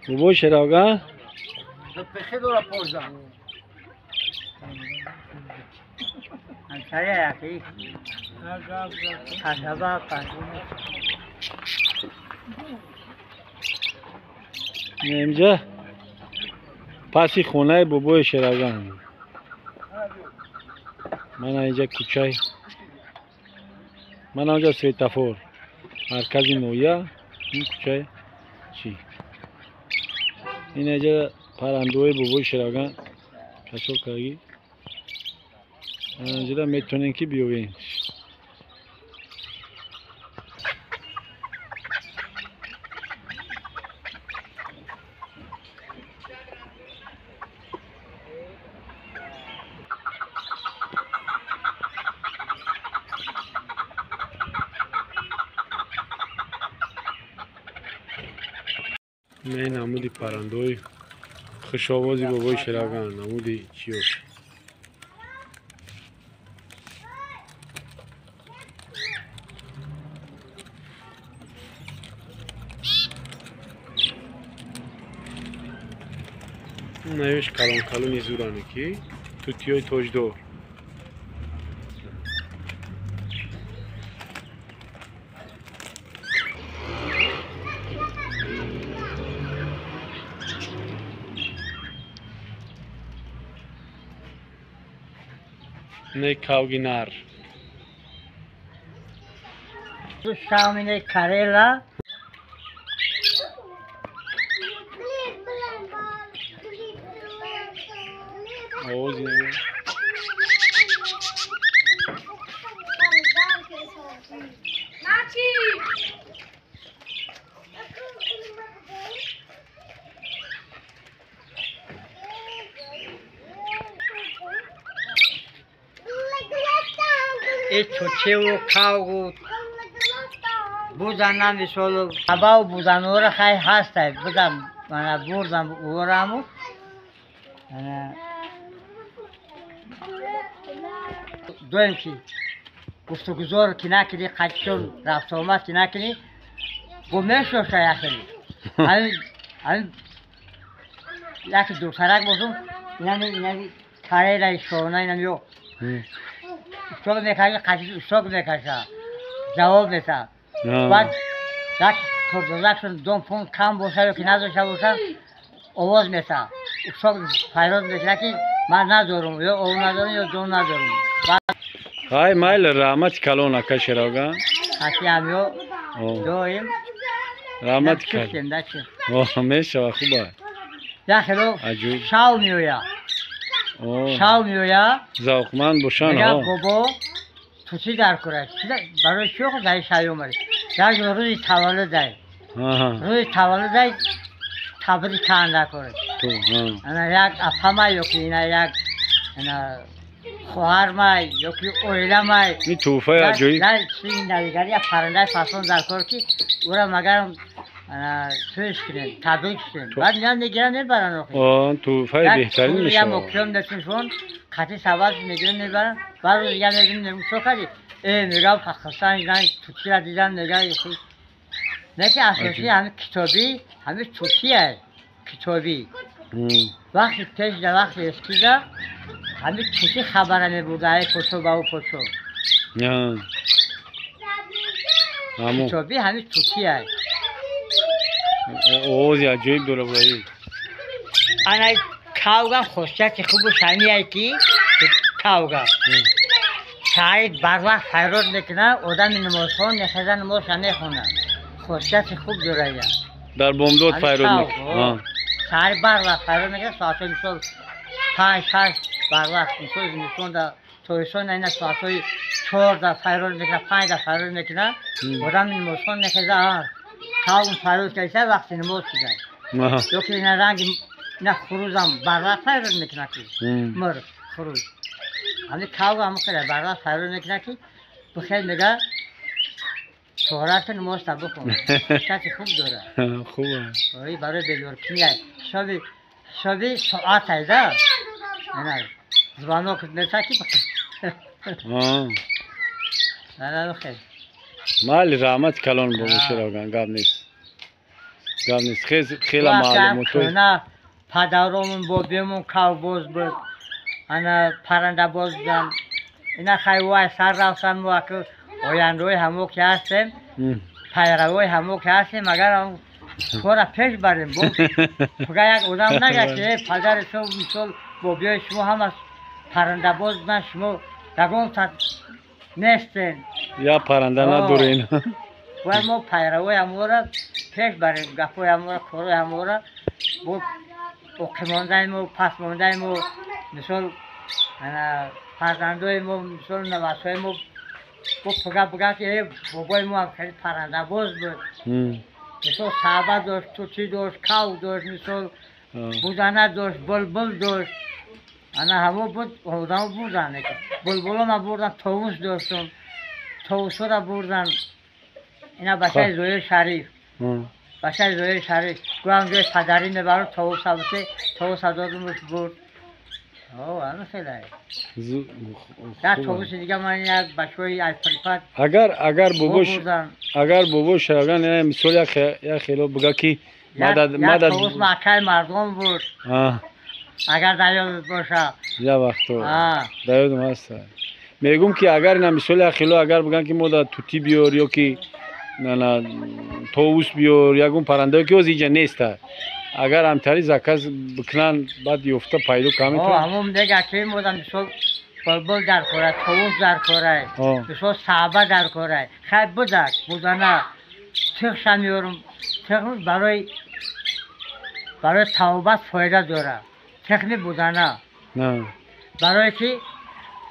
بابا شراگان پخه دورا پوزا انتای اخی خشبا قدوم اینجا پسی خونه بابای شراگان. من اینجا کوچه، من اینجا سویتافور مرکز نویا. این کوچه چی؟ این اینجا پرندوی بابای شراگان کچو کاری. اینجا میتونین که بیوین. نه نمودی پرندوی خوش‌آوازی بابای شراگان. نمودی چیو؟ نویش کلان کلونی زورانی کی تو تیوی توجدور. نه کاوگینار. تو شامینه کریلا آوازی نمی. ای چوچه و کاو بودن نمیشولو هوا و بودن او را خیلی هسته بودم من بردم او رامو دویم که گفتگوزار که نکنی قدشون رفت آمد که نکنی گمه شاید خیلی همین یکی دو سرک باشم اینمی کاره رای شونه اینمی اشتاق میکنی قدش اشتاق میکنی جواب میده بعد یک خردازکشون دوم پون کم باشه که نداشته باشن آواز میده اشتاق فیروز میکنه که من ندارم یا او ندارم یا دو ندارم. های مایل رحمت کلون اکا شراگان. حتی همیو دویم رحمت کلون. میشه خوبه. یا خیلو شاو میویا. شاو میویا. ذوقمند باشن ها. میگم بابا تو چی در کره؟ برای چی خود دایی شایی اومدی؟ یک روی تولد دایی. روی تولد دایی تبری کنده کره. انا یک افهمه یکی اینا یک خواهر مای یکی اویله مای. این توفه عجایی؟ نه این نویگری یک پرنده فصل در کره که او را مگرم تویش کنید تبریک کنید بعد میان نگیرن نبرن آخی توفه بهترین میشه یک مکرم نتونشون خطی سواز نگیرن نبرن بعد رو دیگر نگیرن چو کردی میگم خستان اینا توتی را دیدم نگاه یکی نه که اساسی همه کتابی همه توتیه کتابی وقتی تیج در وقتی اسکیده همه توتی خبره میبوده های پوچو با او پوچو کتابی همه توتیه اوزی عجیب دوره بایی انا کاوگا خوشت خوب شنیه کی کاوگا شاید بر فیروز میکنه آدم نماز خون نخزن نماز نخونه خوشت خوب دوره در بومدود فیروز میکنه شاید بر فیروز میکنه ساعتی میشود 5 بر میشود در تویشون اینا ساعتی 4 در فیروز میکنه 5 در فیروز میکنه آدم نماز خون نخزن کاوم فیروز کیسه وقتی نماز شده یکی این رنگ نه خروزم برای فیروز میکنه که مر خروز همه کاو هم کرده برای فیروز میکنه که بخیر میگه شهرت نماز تا بخون شتی خوب داره خوبه برای بلیور کنیه شبی ساعت ایده نه زبانو که میشه که بخیر نه بخیر مالی رحمت کلان بابا شراگان گاب نیست گپ نیست خیلی معلومه تو نه پدرمون بابیمون کاوباز بود انا پرنده باز بودن اینا خیلی سر رفتن ما که آینده همو که هستیم پیروی همو که هستیم مگر هم کار پیش بریم فقط یک آدم نگه که پدر تو مثال بابیای شما هم از پرنده باز بودن شما دگون تا نیستین یا پرنده ندارین و ما پیروی همو را پیش بریم گفای همو را کارای همو را باقی ماندیم و پس ماندیم و مثال فرزندای ما مثال نواسای ما بگه که بابای ما هم خیلی پرنده باز بود مثال صحبه داشت توچی داشت کاو داشت مثال بودنه داشت بلبل داشت انا همه بود آدم بودن بلبل هم بردن طاووس داشتم طاووس را بردن اینا بچه زویر شریف بچه زویر شریف گوهم جای پدری نبرد طاووس بوده طاووس دادمش برد آنه خیلی در طاووس دیگه من یک بچه‌ای از پریپت اگر بابا شاگرد مثال یک خیلی بگه که مدد طاووس مکه مردم بود اگر دیاد باشه یا وقتا دیادم هست میگم که اگر اینا مثال یک خیلی اگر بگن که مدد توتی بیار یا که طاووس بیار یکون پرنده که از اینجا نیست اگر همتری زکاز بکنن بعد یفته پیدا کمی تو همون دیگه که بودم مثال بلبل در کوره طاووس در کوره مثال صحبه در کوره خیلی بودنه تخش هم میارم تخش برای توبت فایده داره تخنی بودنه برای که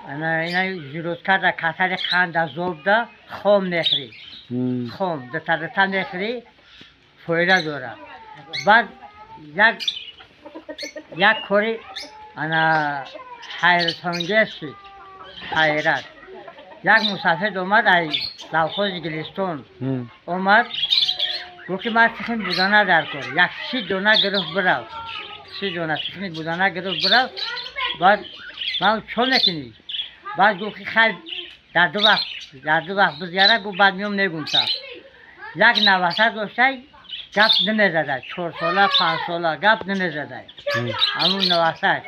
اینا جیروز کرده کتر خند از زوب ده خام نخری خام دتا نخری فایده داره بعد یک کاری حیرت انگیز حیرت یک مسافر اومد از لوخوز گلستون اومد گفت که من تخنی بودنه در کار یک 30 دونه گرفت برو 30 دونه تخنی بودنه گرفت برو بعد من چون نکنی بعد گفت که خیلی در دو وقت بزیاره گفت بعد میام نگم تا یک نوسط داشته گپ نمیزده 4 ساله 5 ساله گپ نمیزده همون نوسط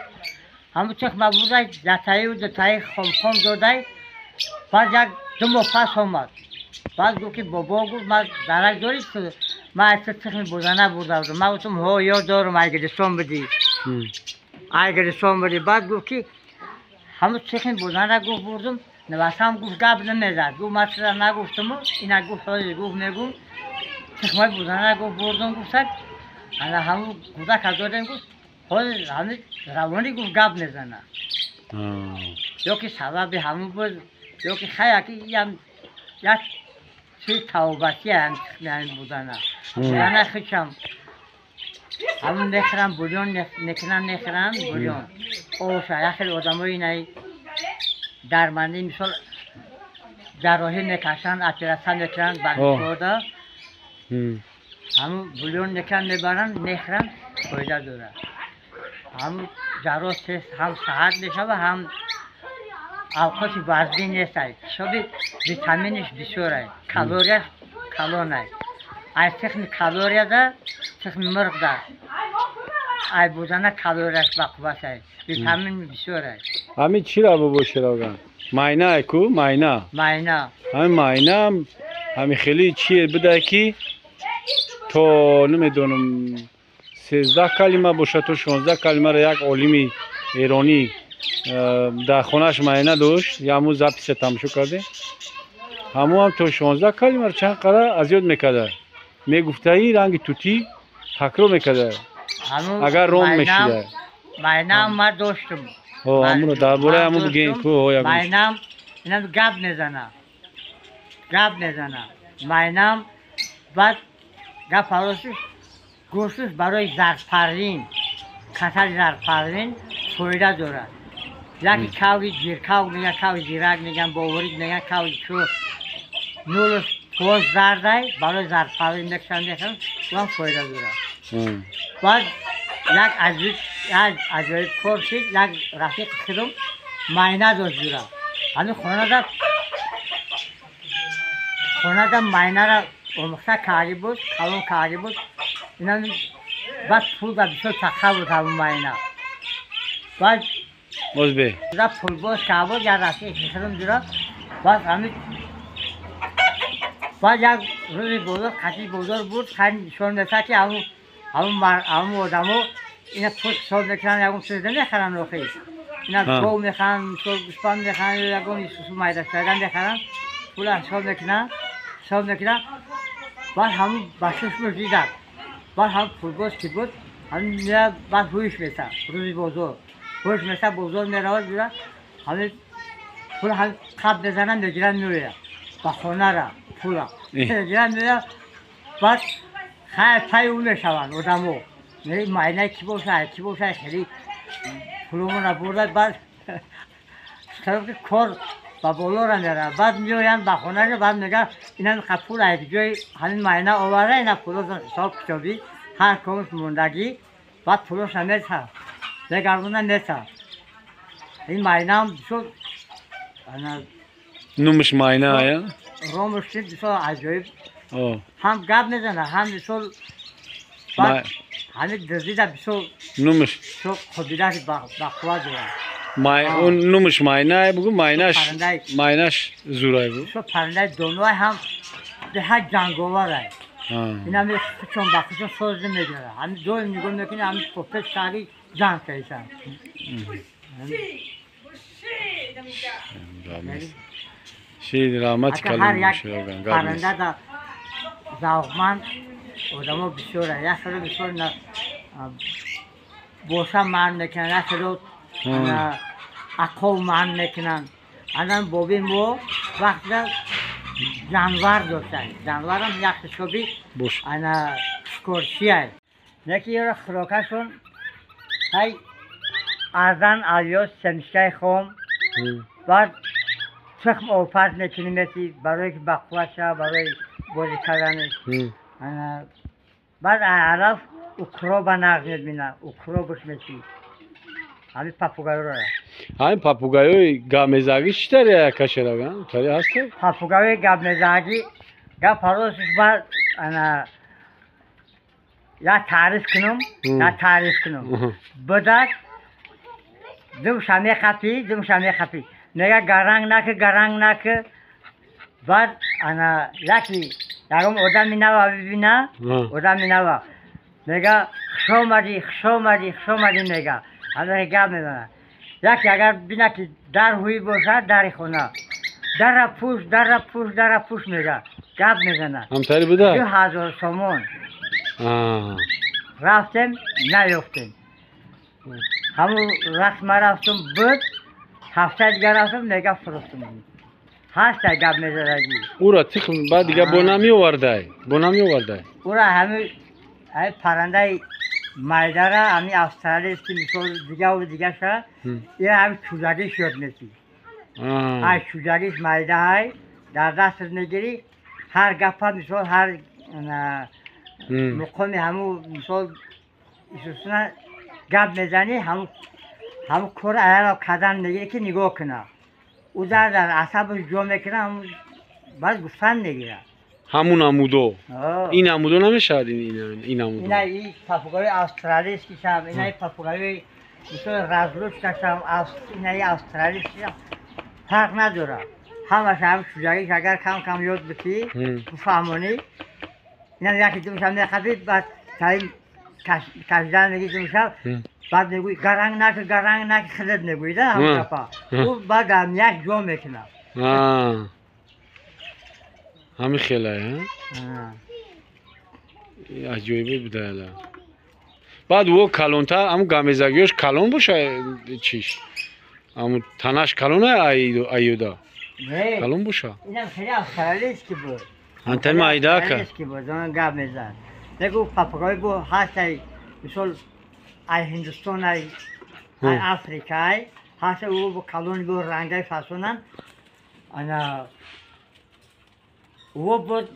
همون چک مبوده دتایی و دتایی خم داده بعد یک 2 ماه پس آمد بعد گفت که بابا گفت من درک داری که من از تخمی بودنه بوده بودم من گفتم ها یاد دارم اگرستان بدی اگرستان بدی بعد گفت که همون تخمی بودنه گفت بردم نوسط هم گفت گپ نمیزد گفت من چرا نگفتم اینا گفت حالی گفت نگم تخمی بودنه گفت بردم گفت انا همون گوده که دادم گفت حالی همون روانی گفت گپ نزنه یا که سبب همون بود یا که خیلی هم یک چیز توبتی هم بودنه بودنه خیشم همون نخرم بولیون نخرم بولیون اوشا یخیل آدم های اینه درمانی مثال جراحی نکشن اپراسیون نکنن بند شده همون بولیون نبرن نخرن فایده داره همون جراح هم صحت میشه و هم اوقات وزنی نیست شبیه ویتامینش بسیاره کالوریش کلونه از تخم کالوری ده تخم مرغ ده ای بودنه کالوریش بقوته ویتامین بسیاره همین چی را بباشه راگن ماینا اکو ماینا همین ماینا همین خیلی چیه بده که تو نمیدونم 13 کلمه باشه تو 16 کلمه را یک عالم ایرانی در خونش ماینا داشت یا همون زبطش تمشو کرده همون هم تو 16 کلمه را چند قرار از یاد میکرده میگفته ای رنگ توتی تکرار میکرده اگر روم میشیده ماینا هم من داشتم همون رو درباره همون بگین که ماینا اینا گپ نزنه ماینا بعد گپ پروسش گوشتش برای زرپرین کتر زرپرین فایده داره یکی کاوی جیر کاو میگن کاوی جیرک میگن باوری میگن کاوی چو نورش پوز زرده برای زرپرین نکشن اون فایده داره بعد یک عجایب کار شد یک رفیق خودم ماینا داشت داره همین خونه دا ماینا را اومخته کاری بود کلون کاری بود İnan bak pul da bir şey takavut almayına. Bak Özbey. da pul boş kabul yarası işlerim dura. Bak hani bak ya ruzi bozor, kaçış bozor bud. Kan şun mesela ki amu odamı yine pul sol mekan yakın sözden ne karan okey. Yine sol mekan, sol düşman mekan yakın Yusuf Maydaşlardan mekan. Pula sol mekan. Bak ham başışmış dida. Bak ham pul boş kibut. Hani ne bak huş mesela, ruzi bozor. Huş mesela bozor ne rahat dura. Hani pul ham kap bezanan da giren nuraya. Bak onlara pula. Giren nuraya. Bak her pay ulaşavan odamı. Ne mayna kiboşa heli. Pulumuna burada bak. Tabii ki kor. Babolora nera. Bak miyoyan bak onlara bak nega inan kapul aydı. Göy hani mayna ovara ina pulozun sok çobi. Her komuş mundagi. Bak puloş ameta. Ne garbuna neta. İn maynam çok ana Numuş mayna ya. Romuştu çok acayip. O. Ham gab ne zana ham bir sol. Bak hani dizide bir sol Numuş. çok hobiler bakwa diyor. O numuş mayna bugün maynaş. Paranday. Maynaş zuray bu. Şu paralel donvay ham daha jangovar ay. Ha. İnan bir çon bakışın sözü ne diyor. Hani doyum yugundaki hani sohbet şari can kaysan. Şey rahmet Hatta her kalın yak şey paranda da zavman odamı bir şey oraya. Ya şöyle bir şey ne boşa man mekan ya şöyle akol man mekan. Anan bobin bu vakti canvar dostay. Canvarım yakşı şobi boş. ana skorşiyay. Ne ki yara krokaşon hay azan alıyor semşkay xom. Var çıkma o farz ne kelimesi barık baklaşa barık bozi kazanış. Ana var araf ukroba nağnet bina ukrobus mesi. Abi papugay oraya. Hani papugayo gamezagi çıtar ya kaşera ben. Tari hasta. Papugay gamezagi ga paros var ana ya tarif kınım ya tarif kınım. Badak dum şame kapı. Nega garang nak var ana laki yagum odam minava bina odam minava. Nega xomadi nega. Ana gab mena. Laki agar bina ki dar huyi boşa dari khona. Dara push nega. Gab mezana. Ham tari bu da. 2000 somon. Raftem ne yoktum. Hamu rasma raftum bud. Hafta digaraftum nega frostum. Hasta gab mezaragi. Ura tık ba diga bonamıyor varday. Ura hemi ay paranday maydara ami Avustralya ki misol diga şa. Ya hemi çuzagi şörtmesi. Ay çuzagi mayda ay. Dardasız negeri her gapa misol her mukomi hamu misol isusuna gab mezani hamu kora ayara kazan negeri ki nigo kına. Uzarlar asabı jomekina hamu baz guftan negeri. Hamun amudo. İn amudo nameşad in amudo. İna iyi papugayı Avustralya'sı şam, ina iyi papugayı misal razluş şam, ina iyi Avustralya'sı şam. Fark ne dura? Hama şam şurayı agar kam yod biti, bu famoni. İna yaki dumşam ne kadar bak sayın kajdan ne dumşam. Bak ne bu garang nak khadat ne bu da ham kapa. Bu bagam yak jomekina. Hami khela ya. Acayip bir dala. Bad wo kalonta am gamezagiyosh kalon boşa çiş. Am tanaş kalona ayuda. Ne? Kalon boşa. İnan khela Avustralya'sı ki bu. Anten mayda ka. Ki bu zaman gamezar. Ne bu papagay bu hasay misal ay Hindistan ay Afrika ay hasay bu kalon bu rangay fasonan ana वो बहुत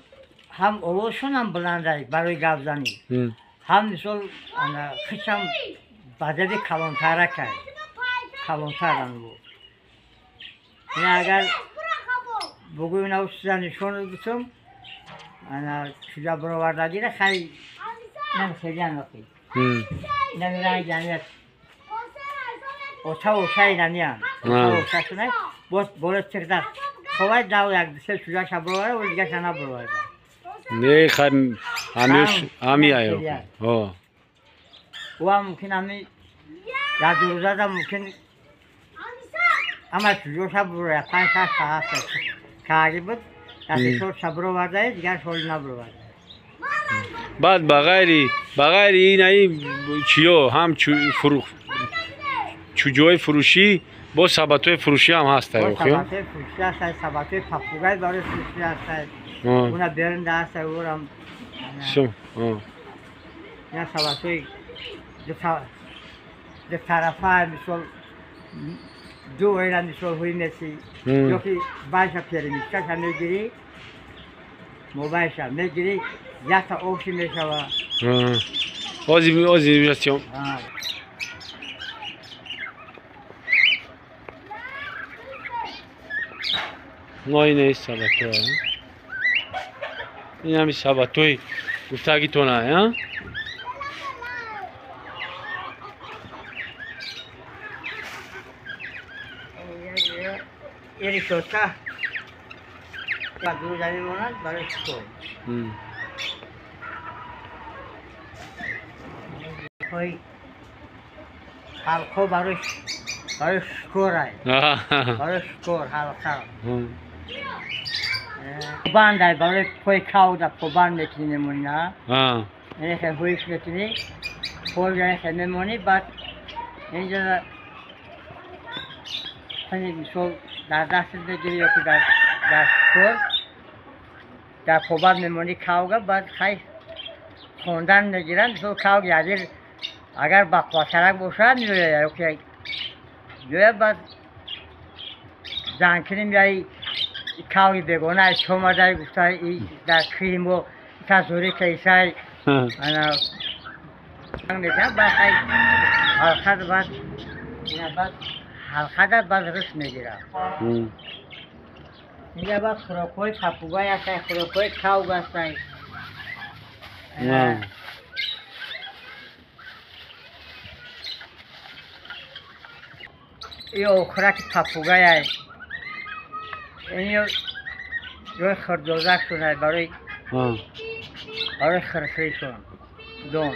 हम ओलोशन हम बुलांदाई बारोई गावजानी हम निसोल ana kışam badeli kalontara kay kalontaran bu yani agar bugün avustan şunu tutum ana şuja buralarda dire hay اینم خیلی هم نخی اینم میرن جمعیت اوچه اوچه اینمی هم اوچه اوچه شونه بالا چکدر خواهد داو یک دسته شجا شب برواره و دیگه شنه برواره نه خیلی همی آیا و هم ممکن همی یا دو روزه دا ممکن اما شجا شب برواره 5-6 ساعت کاری بود دسته شد شب برواره دیگه شد نبرواره بعد بغیر این چیو هم چوجوی فروشی با سباتوی فروشی هم هست با سباتوی فروشی هست سباتوی پاپوگای برای فروشی هست اونا برنده هست اورم یا سباتوی دو طرفه مثل دو ایران مثل هوی نسی یا که بایشا پیری میشکش هم میگیری موبایش هم میگیری یک تا اوشی میشوه آزی بیستیم نه این سباتوی این همی سباتوی گفتگی تو نه یه شوسته دو زمین مونند برای شکل حلقه برای شکر های برای شکر حلقه پوبند های برای پای کاو دا پوبند میکنی نمونی نه اینه که هویش میکنی پول جایی که میمونی بعد اینجا مثل در دست بگیری یا که در شکر در پوبند میمونی کاوگا بعد خیلی خوندن میگیرن مثل کاو یادیر اگر بقواشرک باشه میگوید یا بعد زن کنیم یا کاوی بگونه چوم داری گفته در کریم و تزوری کیسای انا میگم بعد خیلی حلقه بعد حلقه بعد رس میگیره میگه بعد خروکوی پاپوگای هستن خروکوی کاو هستن این خوراک پاپوگای هست این روی خردوزک شونه برای خرخری شون دون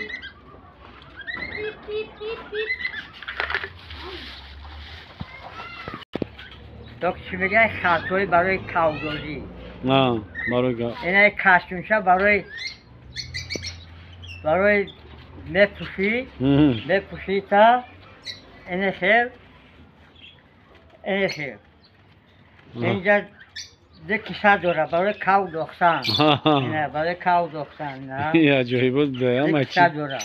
تو چی میگه خلطوی برای کاودوزی اینه کشتونشه برای میپوشی تا اینه خیر اینجا دو کیسه داره برای کاو دوختن اینه برای کاو دوختن نه یا جایی بود دایم دو کیسه داره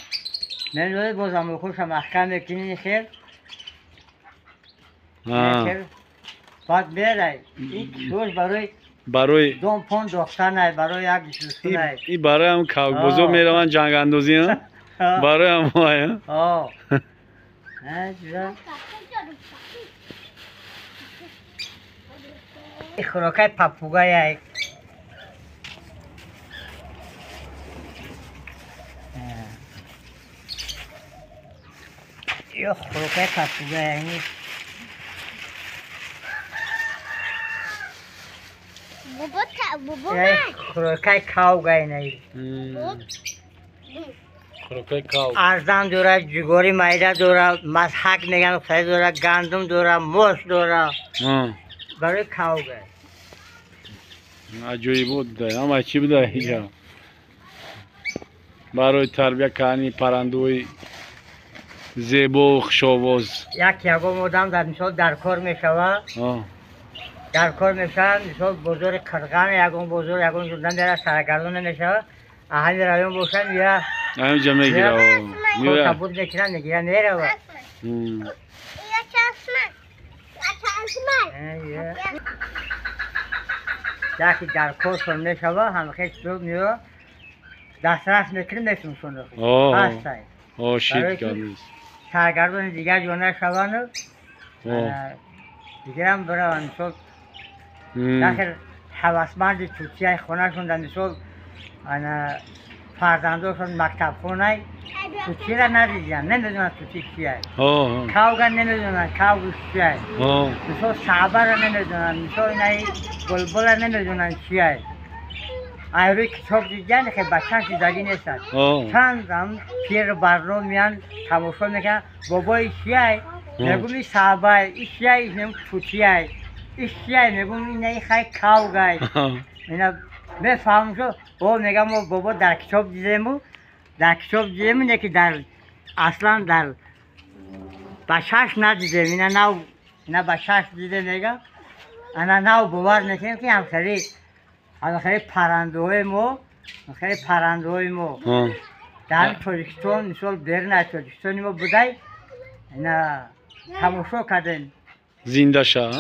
من روی بازم خوش محکم میکنی خیر بعد بیره این شوش برای 2 پوند دوختن برای یک بیشتر این برای هم کاو بزرگ میروند جنگ اندازی ها برای هم های این خوراکای پاپوگای هست این خوراکای پاپوگای هست خوراکای کاوگای نیست خوراکای کاو ارزان دوره جگوری مایده دوره مسحک میگن خیلی دوره گندم دوره موش دوره برای کاوگای عجایی بود ده اما چی بوده اینجا برای تربیه کردن پرندوی زیبا و خوش‌آواز یکم مدام در مثال در کار میشوه در کار میشن مثال بزرگ کرغان یکم بزرگ یکم جلدن در سرگردون نمیشه اهل رایون باشن یا اینجا میگیره میره بود میکنن میگیرن میره و یکی در کار شون میشوه همه خیلی صبح میره دسترس میکنه میتونشون رو هستن شید گامیز سرگردون دیگر جونه شوان دیگر هم برای مثال داخل حواسمند توتی های خونه شون در مثال فرزنداشون مکتب خونه توتی را ندیدن نمیدونن توتی چیه آه کاوگا نمیدونن کاوگا چیه آه مثل صعبه را نمیدونن مثل اینای بلبل را نمیدونن چیه روی کتاب دیدن که بچه دیدگی نیستن چند هم پیر برنامه میان تماشا میکنن بابای چیه میگم این صعبه این چیه این توتیه این چیه میگم این خیلی کاوگا اینا بفهم شو او میگم بابا در کتاب دیدم اینه که در اصلا در بچهش ندیدم اینا بچهش دیده میگم انا نو باور نکنیم که همخیلی پرنده های ما در تاجیکستان مثال برن تاجیکستانی ما بوده اینا تماشا کردن زنده شد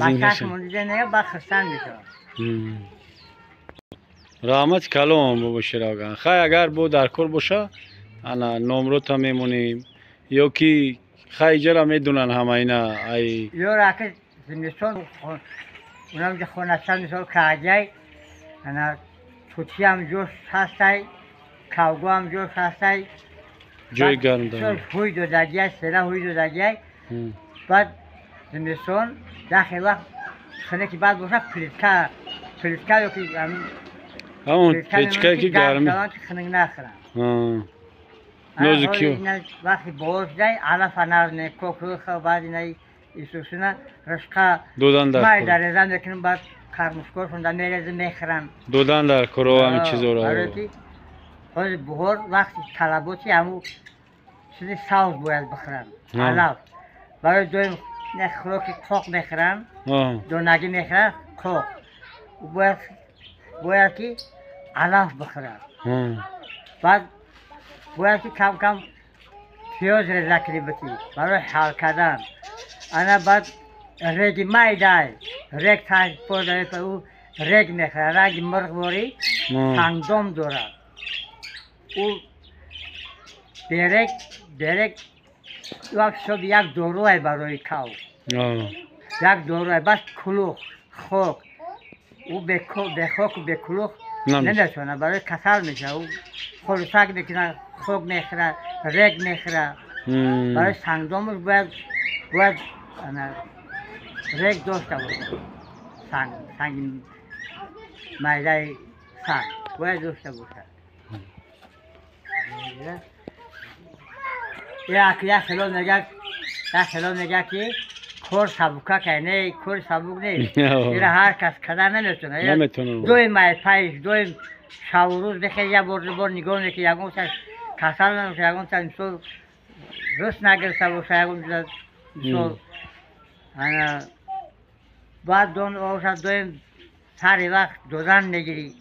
بچهش مونده نگه با خرسن میشه رحمت کلام بابا شراگان خیلی اگر بو در کور باشه انا نمرو تا میمونیم یا کی خیلی جرا میدونن همه اینا ای یا راکه زمستان اونم که خونستان مثال کاجای انا توتی هم جوش هستی کاوگو هم جوش هستی جای گرم دارم هوی دودگی سلا هوی دودگی بعد زمستان داخل وقت خونه که بعد باشه پلیتکا یا که همون پلیتکا که گرمه خنگ نخرن نوزکیو وقتی باز جای علف انار کوکو بعد اینای ایسوسونه رشقه دودن در مای در ازم بکنم بعد کرموشکوشون در میرزه میخرن دودن در کرو همین چیزو رو خود بخور وقتی طلباتی همو چیزی ساوز باید بخورن علف برای دویم نخروکی کوک میخرن دونگی میخرن کوک باید که علف بخورن بعد باید که کم کم پیاز رزه کری بتی برای حال کردن انا بعد رگ مای دای رگ تاج پودای پر او رگ میخوره رگ مرغ باری سنگدم داره او برگ وقت شد یک دوروی برای کاو یک دوروی بس کلوخ خوک او به خوک و به کلوخ نمیتونه برای کسل میشه او خلوصک میکنه خوک میخوره رگ میخوره برای سنگدمش باید رگ داشته باشه سنگ مایده سنگ باید داشته باشه یه خلال نگه که کور سبوکه که نه کور سبوک نیست ایره هر کس کده نمیتونه دوی مای پایش دوی شب و روز بخیر یه بار نگاه نگه که یکون سر کسل نمیشه یکون سر مثل رست نگرسته باشه یکون سر مثل بعد دویم سری وقت دودن نگیری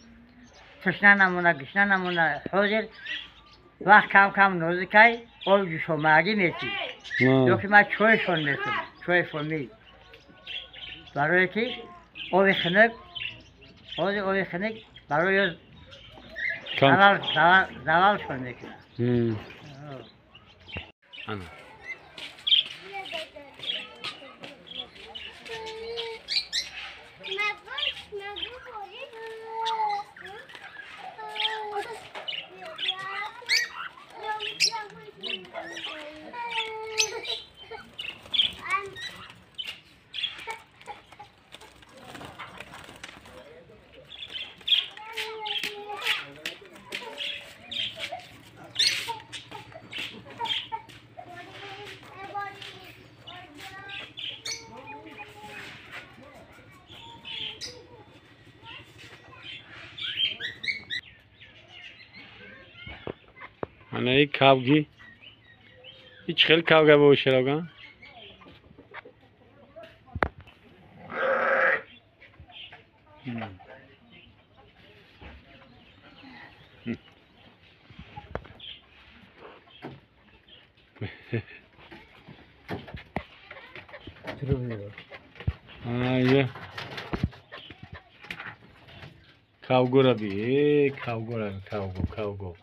تشنه نمونه گشنه نمونه حاضر وقت کم کم نوزکای آب جوشو مگی میتی یا که من چویشون میتونم چویشون می برای که آب خنک برای زوالشون میکنم انا یک کاوگی هیچ خیلی کاوگه با شراگان آیا کاوگو را بی کاوگو را کاوگو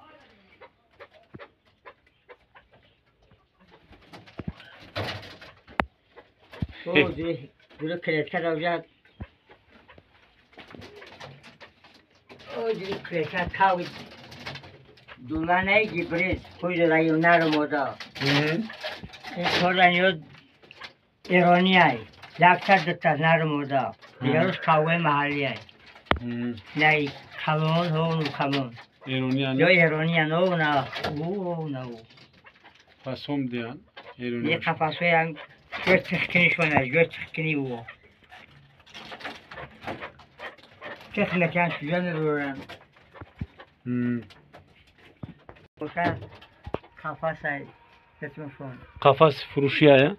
او دیگه کلیتکر آوجا او دیگه کلیتکر کاوی دومنه گیبریز کوی رایونه رو مودا این کارنیو ایرانی های لکتر دتا نر مودا دیگه روش کاوه محلی های نه کمون هون و کمون ایرانی یا هنه ایرانی ها نو نه او نه او پس هم دیان ایرانی یه قفصه هم جوی تخکنی شونه جوی تخکنی او تخنکن شجان رورن بکر قفص های تتمشون قفس فروشی های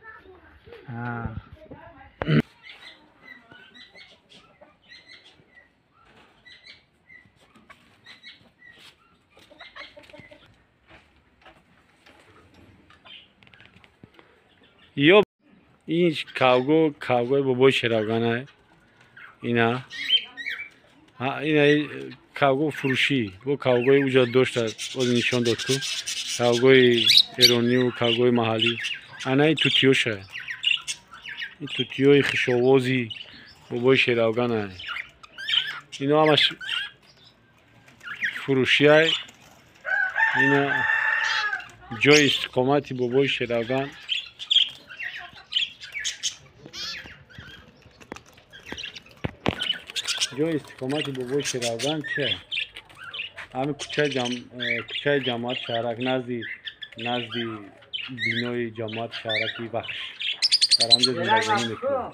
یا این کاوگوی بابای شراگانه اینا اینا کاوگو فروشی و کاوگوی اوجا داشت از نشان داد که کاوگوی ایرانی و کاوگوی محلی انا این توتیوشه این توتیوی خشاوازی بابای شراگانه اینا همش فروشی های اینا جای استقامتی بابای شراگان جای استقامتی بابای شراگان چه؟ همه کوچه جماعت شهرک نزدی بینای جماعت شهرکی بخش در همجا زندگانی میکنه.